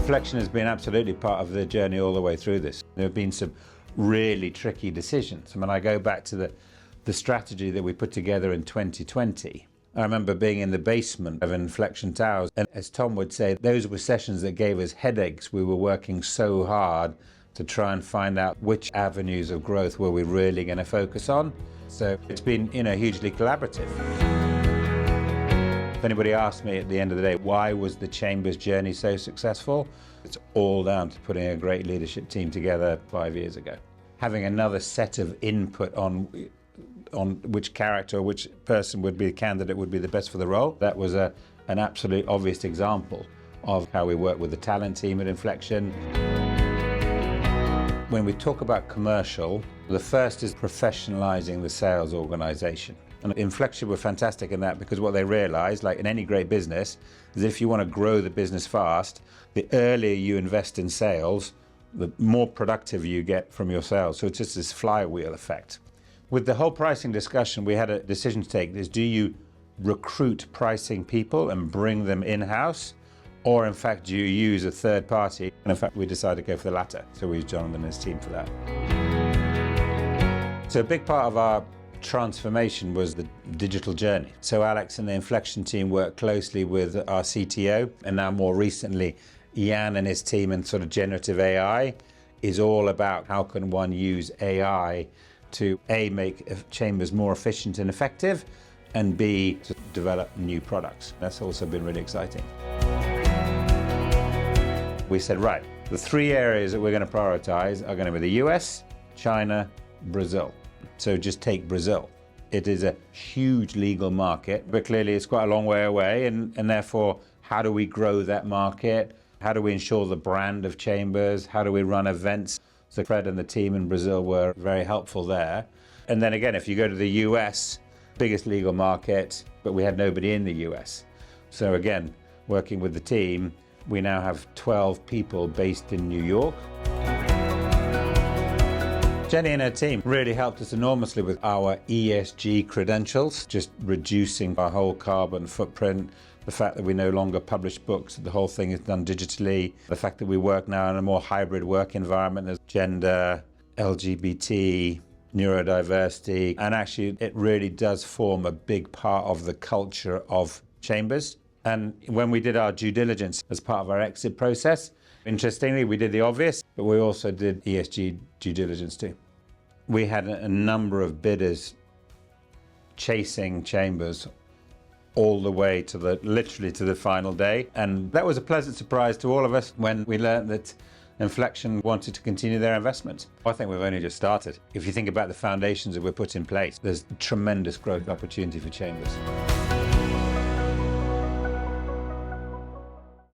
Inflexion has been absolutely part of the journey all the way through this. There have been some really tricky decisions. I mean, I go back to the strategy that we put together in 2020. I remember being in the basement of Inflexion Towers, and as Tom would say, those were sessions that gave us headaches. We were working so hard to try and find out which avenues of growth were we really going to focus on. So it's been, hugely collaborative. If anybody asked me at the end of the day, why was the Chambers journey so successful? It's all down to putting a great leadership team together 5 years ago. Having another set of input on which character or which person would be the candidate would be the best for the role, that was an absolute obvious example of how we work with the talent team at Inflexion. When we talk about commercial, the first is professionalizing the sales organization. And Inflexion were fantastic in that, because what they realized, like in any great business, is if you want to grow the business fast, the earlier you invest in sales, the more productive you get from your sales. So it's just this flywheel effect. With the whole pricing discussion, we had a decision to take. Do you recruit pricing people and bring them in-house? Or in fact, do you use a third party? And in fact, we decided to go for the latter. So we used Jonathan and his team for that. So a big part of our transformation was the digital journey. So Alex and the Inflexion team worked closely with our CTO, and now more recently, Jan and his team in sort of generative AI is all about how can one use AI to A, make Chambers more efficient and effective, and B, to develop new products. That's also been really exciting. We said, right, the 3 areas that we're going to prioritize are going to be the US, China, Brazil. So just take Brazil. It is a huge legal market, but clearly it's quite a long way away, and therefore, how do we grow that market? How do we ensure the brand of Chambers? How do we run events? So Fred and the team in Brazil were very helpful there. And then again, if you go to the US, biggest legal market, but we had nobody in the US. So again, working with the team, we now have 12 people based in New York. Jenny and her team really helped us enormously with our ESG credentials, just reducing our whole carbon footprint, the fact that we no longer publish books, the whole thing is done digitally, the fact that we work now in a more hybrid work environment, there's gender, LGBT, neurodiversity, and actually it really does form a big part of the culture of Chambers. And when we did our due diligence as part of our exit process, interestingly, we did the obvious, but we also did ESG due diligence too. We had a number of bidders chasing Chambers all the way to literally to the final day. And that was a pleasant surprise to all of us when we learned that Inflexion wanted to continue their investment. I think we've only just started. If you think about the foundations that we've put in place, there's tremendous growth opportunity for Chambers.